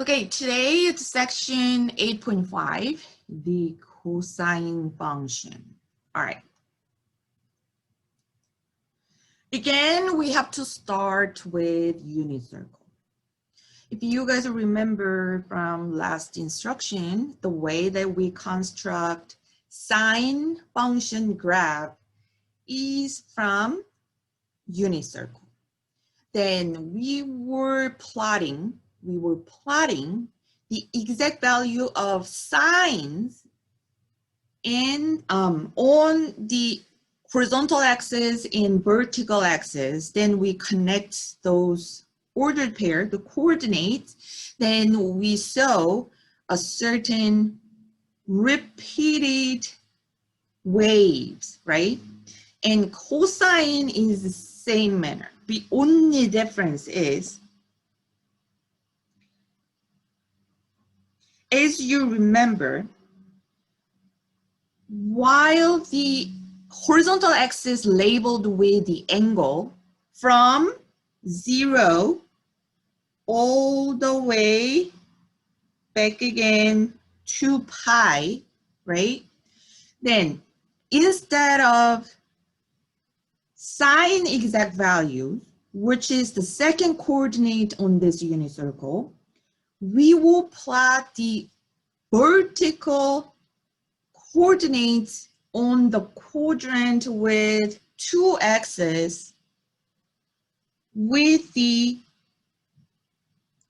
Okay, today it's section 8.5, the cosine function. All right. Again, we have to start with unit circle. If you guys remember from last instruction, the way that we construct sine function graph is from unit circle. Then we were plotting the exact value of sines in on the horizontal axis and vertical axis. Then we connect those ordered pair, the coordinates. Then we saw a certain repeated waves, right? And cosine is the same manner. The only difference is, as you remember, while the horizontal axis labeled with the angle from 0 all the way back again to pi, right? Then instead of sine exact values, which is the second coordinate on this unit circle, we will plot the vertical coordinates on the quadrant with 2 axes with the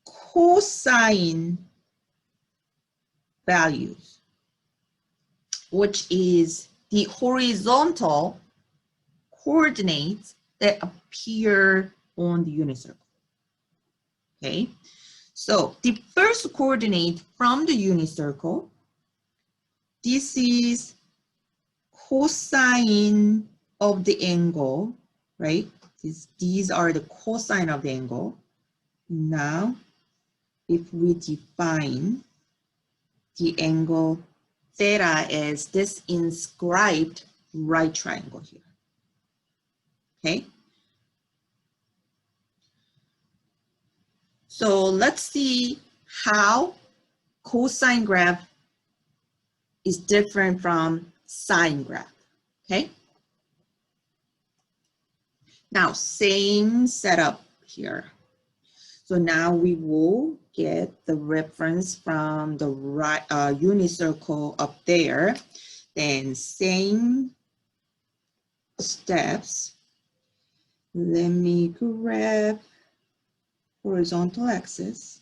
cosine values, which is the horizontal coordinates that appear on the unit circle. Okay, so the first coordinate from the unit circle, this is cosine of the angle, right? These are the cosine of the angle. Now, if we define the angle theta as this inscribed right triangle here, okay? So let's see how cosine graph is different from sine graph, okay? Now, same setup here. So now we will get the reference from the right unit circle up there. Then same steps. Let me grab horizontal axis.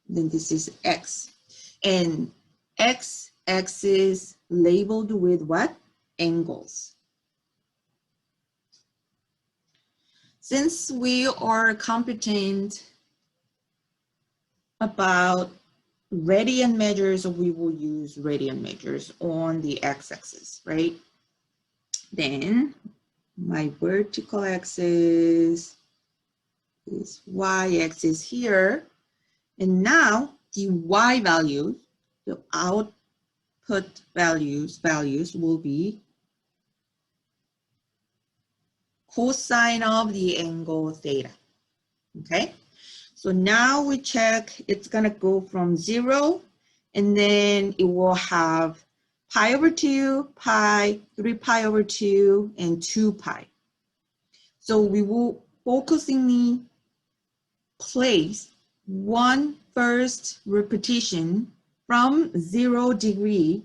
Then this is x. And x-axis labeled with what? Angles. Since we are competent about radian measures, we will use radian measures on the x-axis, right? Then my vertical axis is y-axis here. And now the y values, the output values will be cosine of the angle theta, okay? So now we check, it's gonna go from 0, and then it will have pi over 2, pi, 3 pi over 2, and 2 pi. So we will focusingly place one first repetition from 0 degree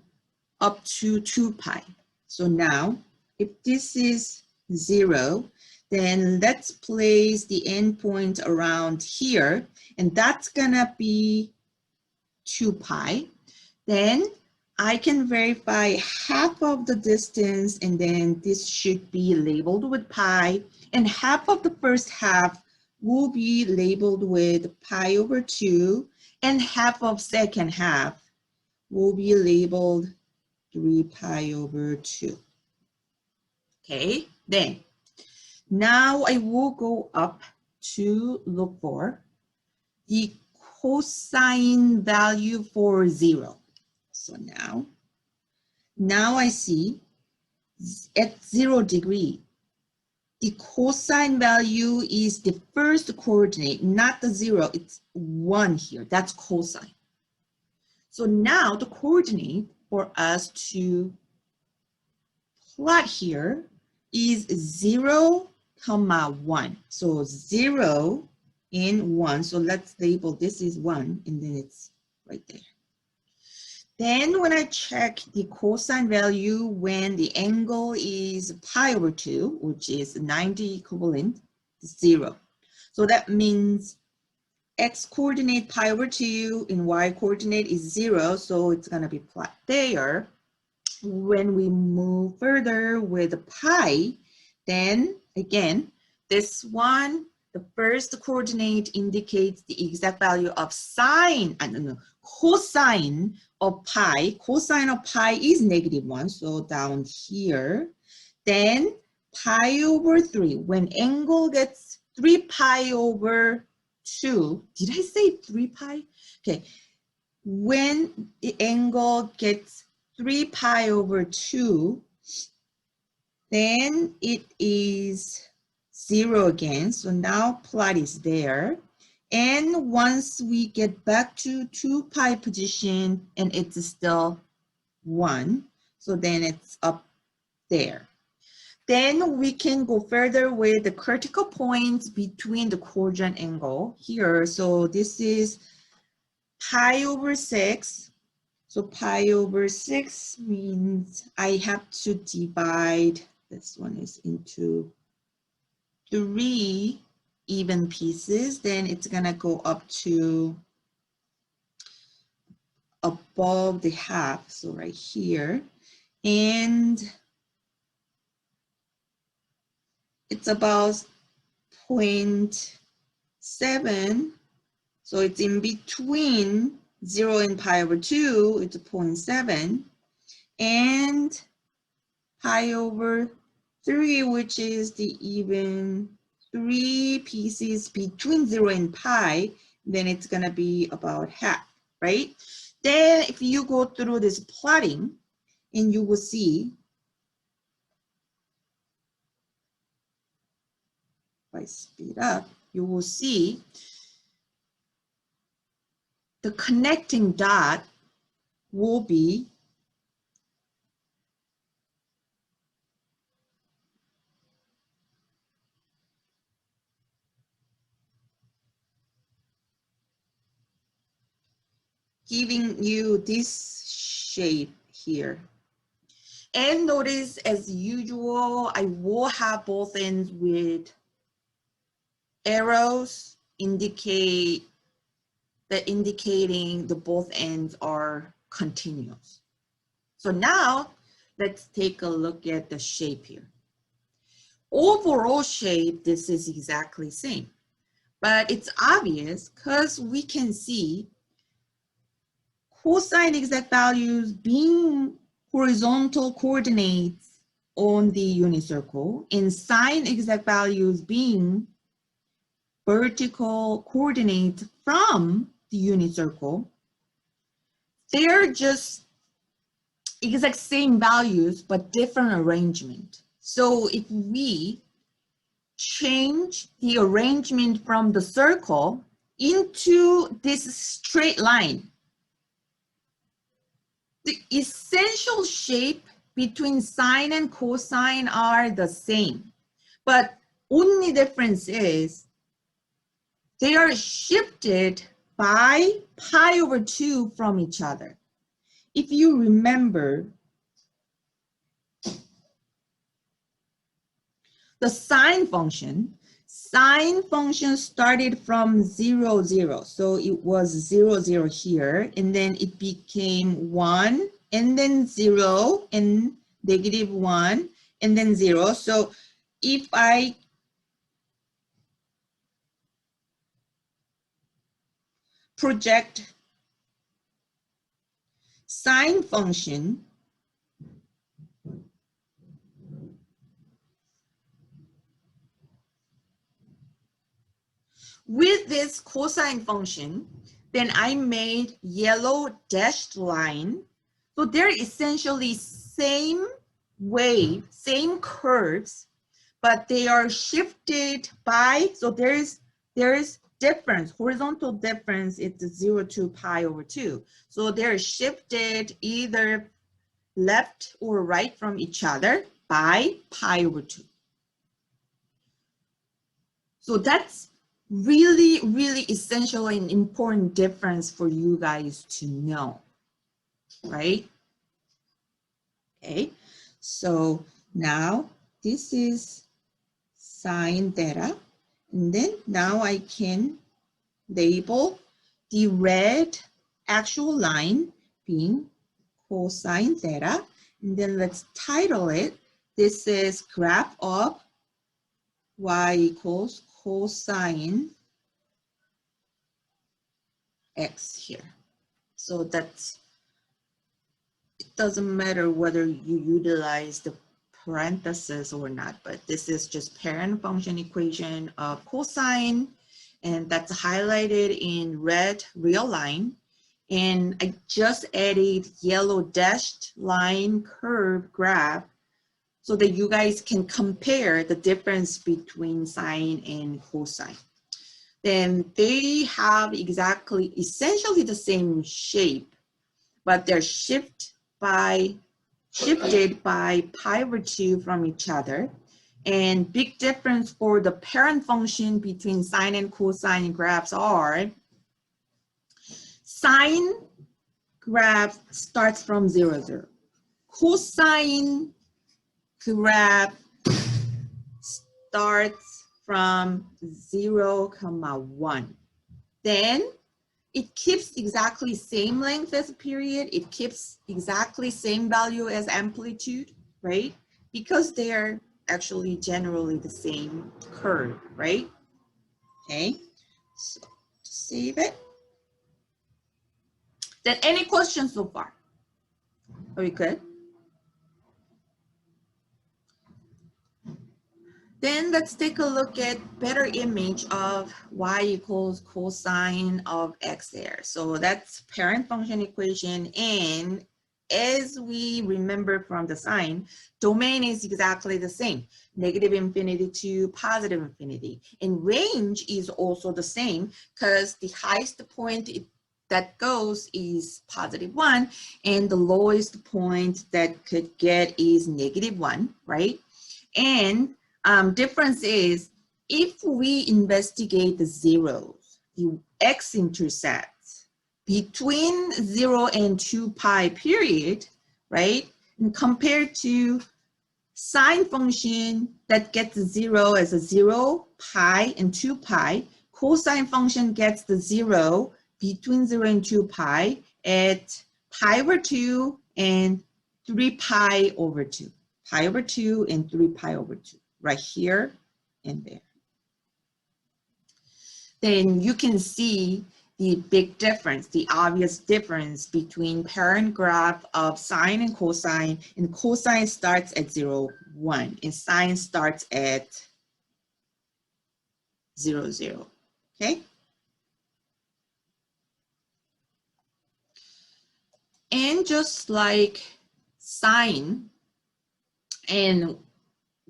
up to 2 pi. So now, if this is 0, then let's place the endpoint around here, and that's gonna be 2 pi. Then I can verify half of the distance, and then this should be labeled with pi, and half of the first half will be labeled with pi over 2, and half of second half will be labeled 3 pi over 2. Okay, then now I will go up to look for the cosine value for 0. So now I see at 0 degree, the cosine value is the first coordinate, not the 0. It's 1 here. That's cosine. So now the coordinate for us to plot here is 0, 1. So 0 and 1. So let's label this is 1, and then it's right there. Then when I check the cosine value when the angle is pi over 2, which is 90 equivalent, 0. So that means x coordinate pi over 2 and y coordinate is 0, so it's going to be plot there. When we move further with pi, then again, this one, the first coordinate indicates the exact value of sine, cosine of pi. Cosine of pi is -1, so down here. Then pi over 3, when angle gets 3 pi over 2, did I say 3 pi? Okay, when the angle gets 3 pi over 2, then it is 0 again. So now plot is there. And once we get back to 2 pi position and it's still 1, so then it's up there. Then we can go further with the critical points between the cosine angle here. So this is pi over 6. So pi over 6 means I have to divide, this one is into 3 even pieces. Then it's gonna go up to above the half, so right here. And it's about 0.7. So it's in between 0 and pi over 2, it's 0.7. And pi over 3, which is the even 3 pieces between 0 and pi, then it's going to be about half, right? Then if you go through this plotting, and you will see, if I speed up, you will see the connecting dot will be giving you this shape here. And notice, as usual, I will have both ends with arrows indicating the both ends are continuous. So now let's take a look at the shape here. Overall shape, this is exactly same, but it's obvious because we can see cosine exact values being horizontal coordinates on the unit circle and sine exact values being vertical coordinates from the unit circle. They're just exact same values, but different arrangement. So if we change the arrangement from the circle into this straight line, the essential shape between sine and cosine are the same, but only difference is they are shifted by pi over 2 from each other. If you remember, the sine function started from 0, 0. So it was 0, 0 here, and then it became 1, and then 0, and -1, and then 0. So if I project sine function with this cosine function, then I made yellow dashed line. So they're essentially same wave, same curves, but they are shifted by, so there's difference, horizontal difference, it's 0 to pi over 2. So they're shifted either left or right from each other by pi over 2. So that's really, really essential and important difference for you guys to know, right? Okay, so now this is sine theta, and then now I can label the red actual line being cosine theta, and then let's title it. This is graph of y equals cosine x here. So that's, it doesn't matter whether you utilize the parentheses or not, but this is just parent function equation of cosine, and that's highlighted in red real line. And I just added yellow dashed line curve graph so that you guys can compare the difference between sine and cosine. Then they have essentially the same shape, but they're shifted by pi over 2 from each other. And big difference for the parent function between sine and cosine graphs are sine graph starts from 0, 0. Cosine graph starts from 0, 1. Then it keeps exactly same length as period. It keeps exactly same value as amplitude, right? Because they're actually generally the same curve, right? Okay, so save it. Then any questions so far? Are we good? Then let's take a look at better image of y equals cosine of x there. So that's parent function equation, and as we remember from the sign, domain is exactly the same, negative infinity to positive infinity. And range is also the same because the highest point that goes is +1, and the lowest point that could get is -1, right? And difference is if we investigate the zeros, the x-intercepts between 0 and 2 pi period, right? And compared to sine function that gets 0 as a 0, pi, and 2 pi, cosine function gets the 0 between 0 and 2 pi at pi over 2 and 3 pi over 2. Pi over 2 and 3 pi over 2, right here and there. Then you can see the big difference, the obvious difference between parent graph of sine and cosine starts at 0, 1, and sine starts at 0, 0, okay? And just like sine, and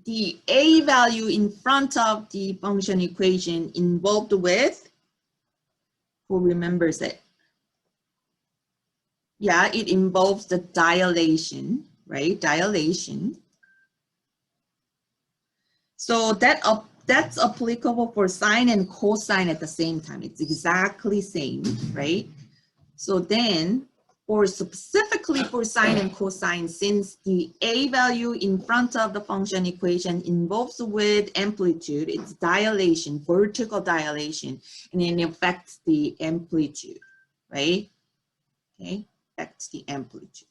the a value in front of the function equation involved with, who remembers it? Yeah, it involves the dilation, right? Dilation. So that's applicable for sine and cosine at the same time. It's exactly same, right? So then, or specifically for sine and cosine, since the a value in front of the function equation involves with amplitude, it's dilation, vertical dilation, and it affects the amplitude, right? Okay, affects the amplitude.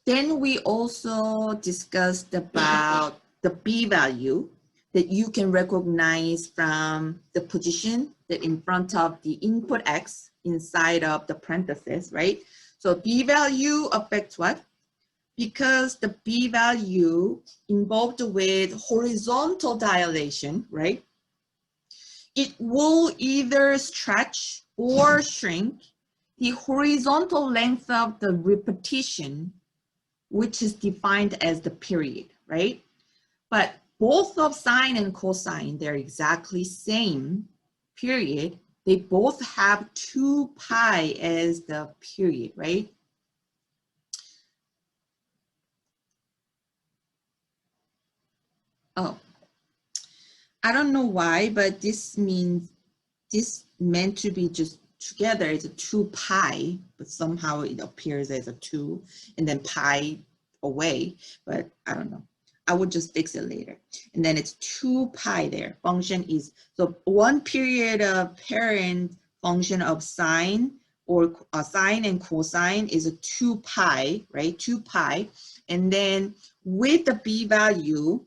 Then we also discussed about the b value that you can recognize from the position that in front of the input x inside of the parenthesis, right? So b value affects what? Because the b value involved with horizontal dilation, right? It will either stretch or shrink the horizontal length of the repetition, which is defined as the period, right? But both of sine and cosine, they're exactly same period. They both have 2 pi as the period, right? Oh, I don't know why, but this means this meant to be just together. It's a 2 pi, but somehow it appears as a 2 and then pi away, but I don't know. I would just fix it later. And then it's 2 pi there. Function is, so one period of parent function of sine or sine and cosine is a 2 pi, right? 2 pi. And then with the b value,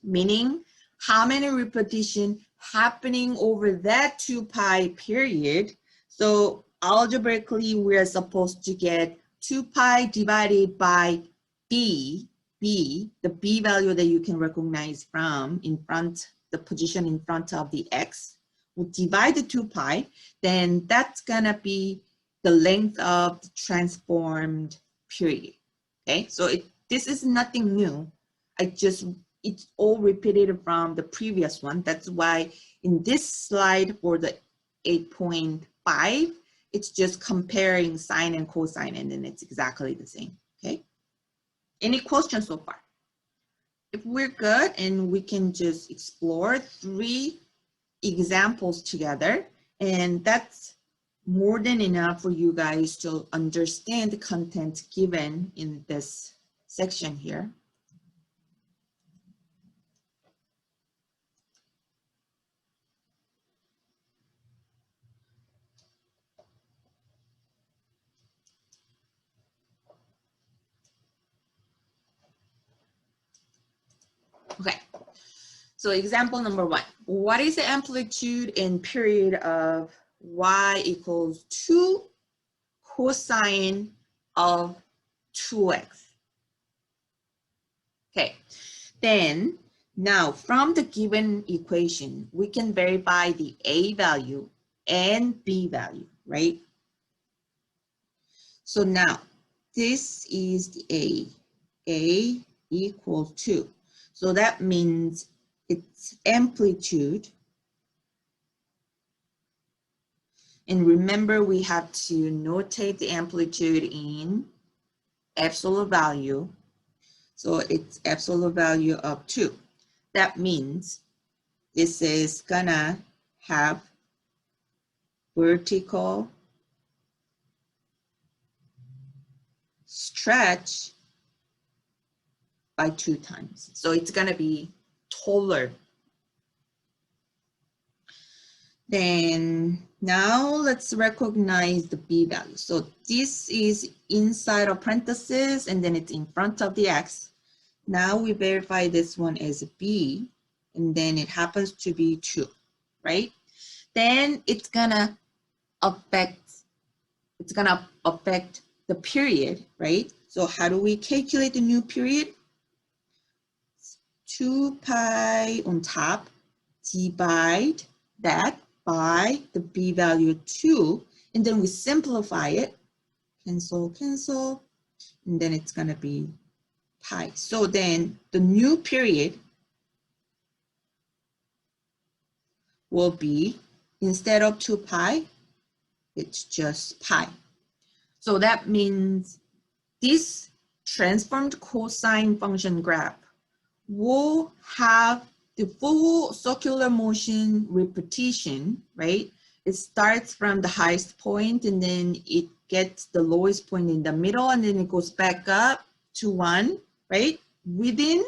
meaning how many repetition happening over that 2 pi period. So algebraically, we're supposed to get 2 pi divided by b, the b value that you can recognize from in front, the position in front of the x. We'll divide the 2 pi, then that's gonna be the length of the transformed period. Okay, so this is nothing new. It's all repeated from the previous one. That's why in this slide for the 8.5, it's just comparing sine and cosine, and then it's exactly the same, okay? Any questions so far? If we're good, and we can just explore 3 examples together, and that's more than enough for you guys to understand the content given in this section here. Okay, so example number 1. What is the amplitude and period of y equals 2 cosine of 2x? Okay, then now from the given equation, we can verify the a value and b value, right? So now this is the a equals 2. So that means its amplitude. And remember, we have to notate the amplitude in absolute value. So it's absolute value of 2. That means this is gonna have vertical stretch by 2 times. So it's gonna be taller. Then now let's recognize the b value. So this is inside of parentheses and then it's in front of the x. Now we verify this one as b and then it happens to be 2, right? Then it's gonna affect the period, right? So how do we calculate the new period? 2 pi on top, divide that by the b value 2, and then we simplify it, cancel, cancel, and then it's gonna be pi. So then the new period will be, instead of 2 pi, it's just pi. So that means this transformed cosine function graph will have the full circular motion repetition, right? It starts from the highest point and then it gets the lowest point in the middle and then it goes back up to 1, right? Within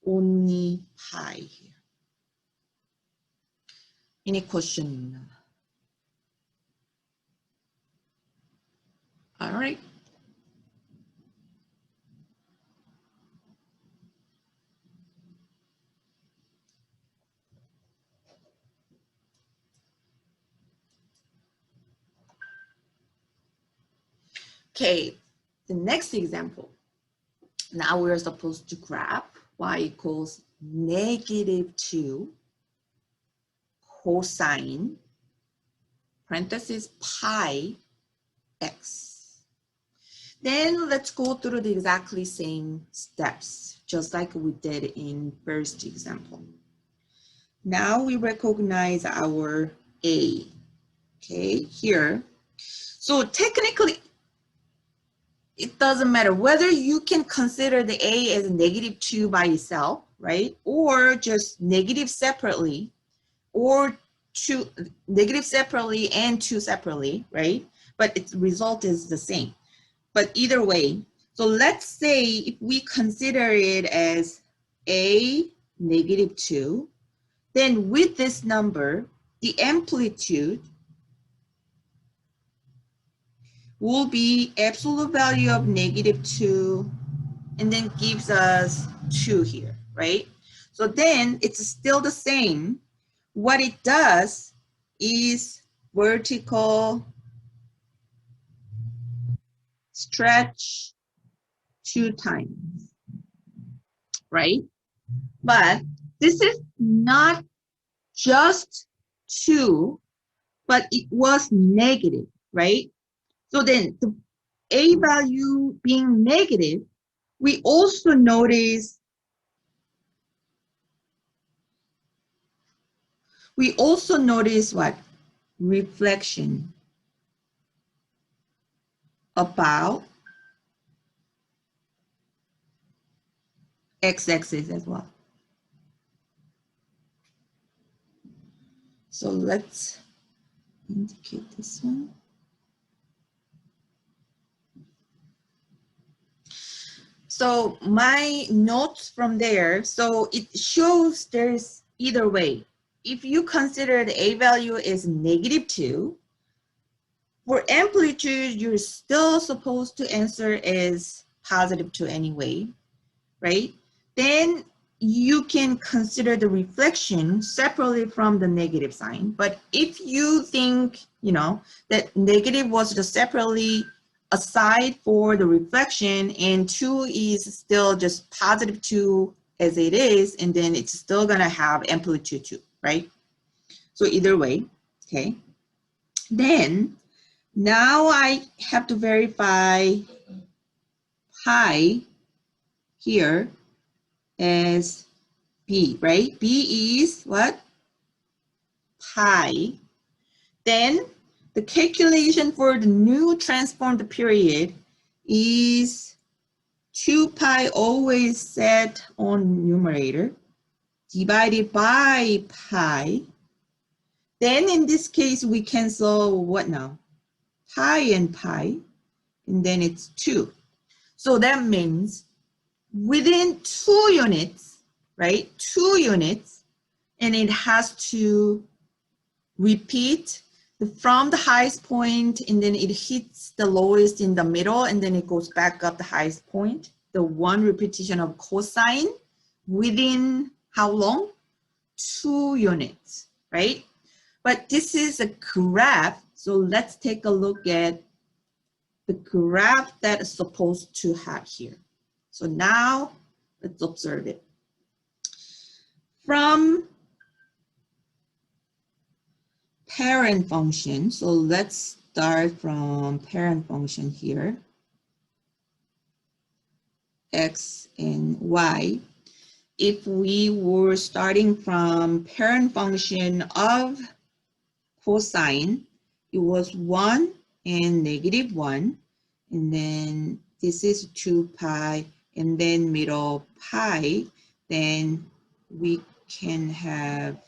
only pi here. Any question? All right. Okay, the next example. Now we're supposed to graph y equals -2 cosine, parentheses pi x. Then let's go through the exactly same steps. just like we did in first example. Now we recognize our A, okay, here. So technically, it doesn't matter whether you can consider the A as -2 by itself, right? Or just negative separately, or two negative separately and 2 separately, right? But its result is the same. But either way, so let's say if we consider it as A -2, then with this number, the amplitude will be absolute value of -2 and then gives us 2 here, right? So then it's still the same. What it does is vertical stretch 2 times, right? But this is not just 2, but it was negative, right? So then the A value being negative, we also notice what? Reflection about x-axis as well. So let's indicate this one. So my notes from there, so it shows there's either way. If you consider the A value is -2, for amplitude, you're still supposed to answer as +2 anyway, right? Then you can consider the reflection separately from the negative sign. But if you think, that negative was just separately aside for the reflection and 2 is still just +2 as it is, and then it's still gonna have amplitude 2, right? So either way, okay. Then now I have to verify pi here as B, right? B is what? Pi. Then the calculation for the new transformed period is 2 pi always set on numerator divided by pi. Then in this case, we cancel what now? Pi and pi, and then it's 2. So that means within 2 units, right? 2 units, and it has to repeat from the highest point, and then it hits the lowest in the middle, and then it goes back up the highest point. The one repetition of cosine within how long? 2 units, right? But this is a graph, so let's take a look at the graph that is supposed to have here. So now let's observe it. From parent function, so let's start from parent function here, x and y. If we were starting from parent function of cosine, it was 1 and -1, and then this is 2 pi, and then middle pi, then we can have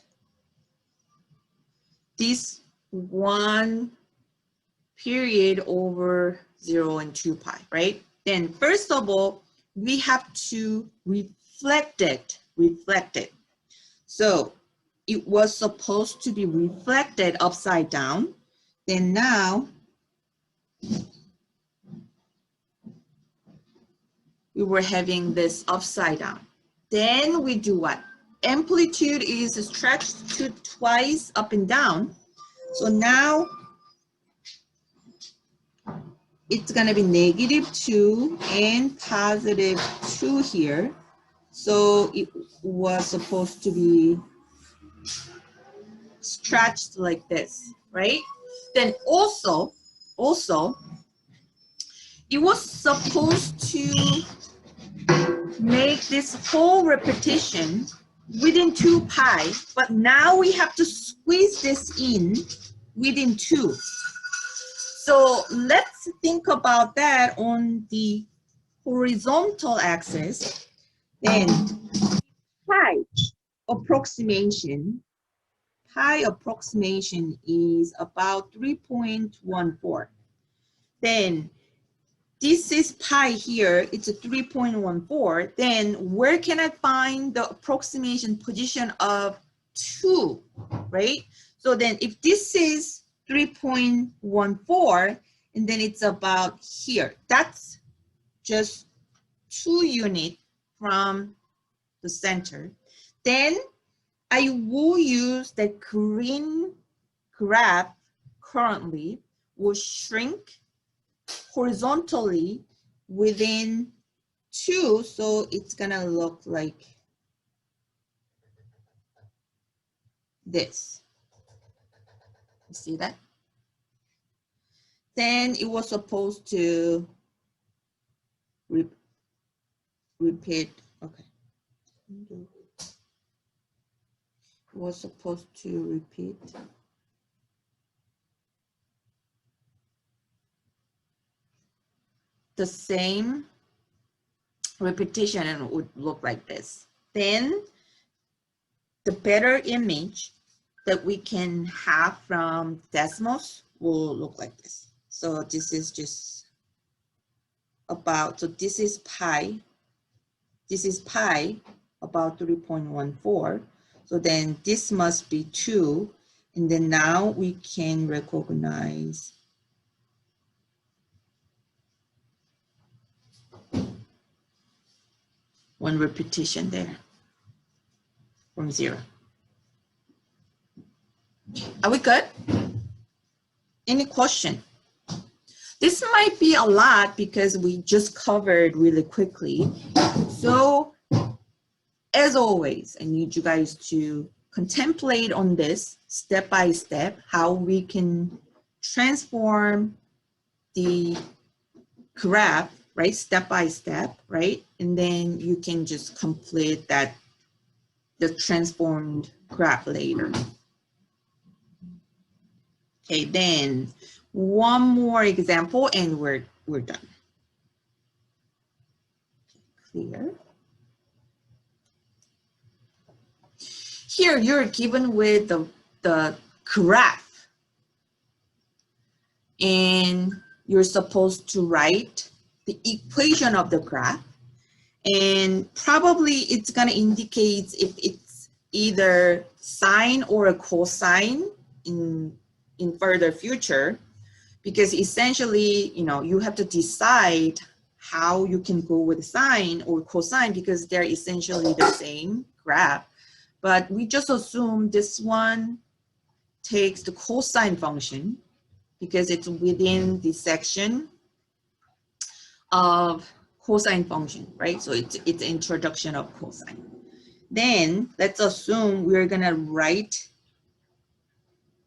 this 1 period over 0 and 2 pi, right? Then first of all, we have to reflect it. So it was supposed to be reflected upside down. Then now we were having this upside down. Then we do what? Amplitude is stretched to twice up and down. So now it's gonna be -2 and +2 here. So it was supposed to be stretched like this, right? Then also, it was supposed to make this whole repetition within 2 pi, but now we have to squeeze this in within 2. So let's think about that on the horizontal axis. Then pi approximation is about 3.14. Then this is pi here, it's a 3.14. Then where can I find the approximation position of 2, right? So then if this is 3.14, and then it's about here. That's just 2 units from the center. Then I will use the green graph currently will shrink horizontally within 2, so it's gonna look like this. You see that? Then it was supposed to repeat, okay. It was supposed to repeat the same repetition, and it would look like this. Then the better image that we can have from Desmos will look like this. So this is just about, so this is pi about 3.14. So then this must be 2. And then now we can recognize one repetition there from 0. Are we good? Any question? This might be a lot because we just covered really quickly. So as always, I need you guys to contemplate on this step by step, how we can transform the graph, right? Step by step, right? And then you can just complete that, the transformed graph later. Okay, then one more example and we're done. Clear. Here you're given with the graph and you're supposed to write the equation of the graph, and probably it's going to indicate if it's either sine or a cosine in further future, because essentially, you know, you have to decide how you can go with sine or cosine because they're essentially the same graph. But we just assume this one takes the cosine function because it's within the section of cosine function, right? So it's introduction of cosine. Then let's assume we're gonna write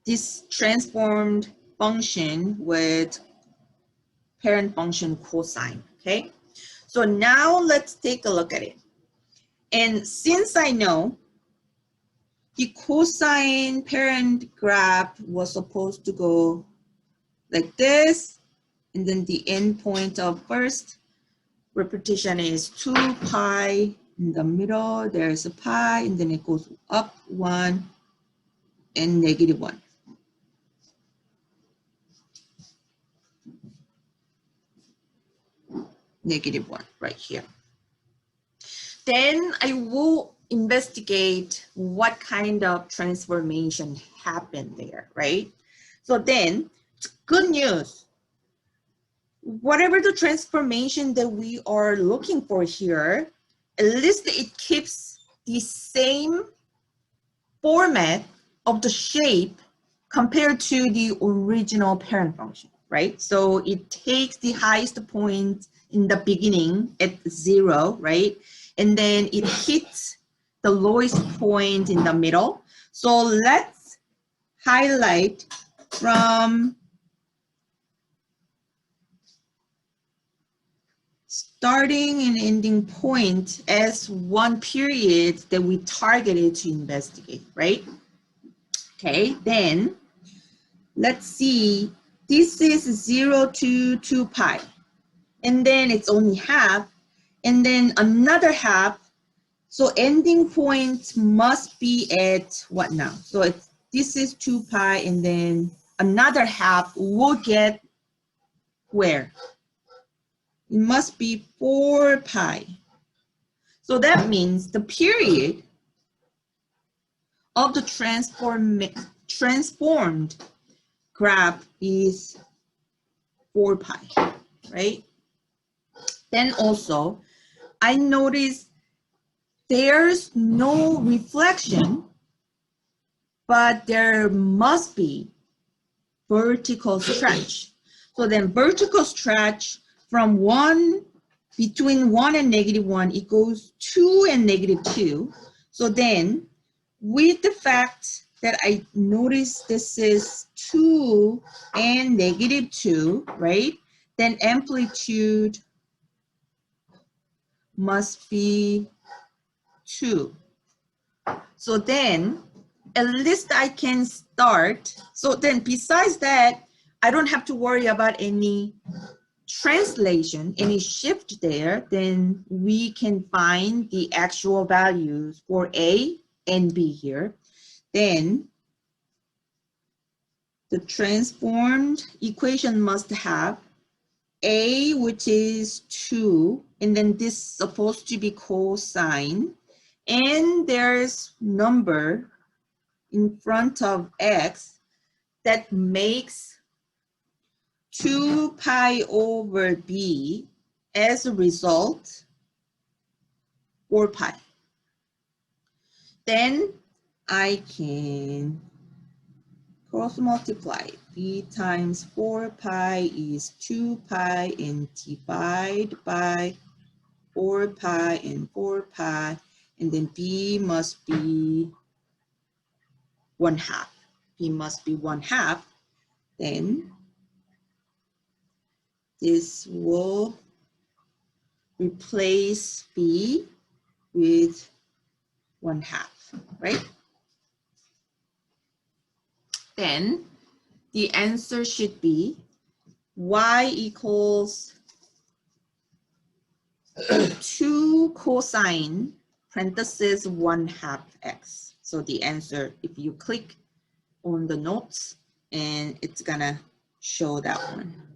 this transformed function with parent function cosine, okay? So now let's take a look at it. And since I know the cosine parent graph was supposed to go like this, and then the endpoint of first repetition is 2 pi, in the middle there's a pi, and then it goes up 1 and -1. -1 right here. Then I will investigate what kind of transformation happened there, right? So then, good news. Whatever the transformation that we are looking for here, at least it keeps the same format of the shape compared to the original parent function, right? So it takes the highest point in the beginning at 0, right? And then it hits the lowest point in the middle. So let's highlight from starting and ending point as one period that we targeted to investigate, right? Okay, then let's see, this is 0 to 2 pi, and then it's only half, and then another half. So ending point must be at what now? So this is 2 pi, and then another half will get where? It must be 4 pi. So that means the period of the transformed graph is 4 pi, right? Then also, I noticed there's no reflection, but there must be vertical stretch. So then vertical stretch from between 1 and -1, it goes 2 and -2. So then with the fact that I notice this is 2 and -2, right? Then amplitude must be 2. So then at least I can start. So then besides that, I don't have to worry about any translation, any shift there. Then we can find the actual values for A and B here. Then the transformed equation must have A, which is 2, and then this is supposed to be cosine, and there's number in front of x that makes 2 pi over b, as a result 4 pi. Then I can cross multiply. B times 4 pi is 2 pi, and divide by 4 pi and 4 pi, and then b must be 1/2. B must be 1/2. Then this will replace b with 1/2, right? Then the answer should be y equals 2 cosine parenthesis 1/2 x. So the answer, if you click on the notes, and it's gonna show that one.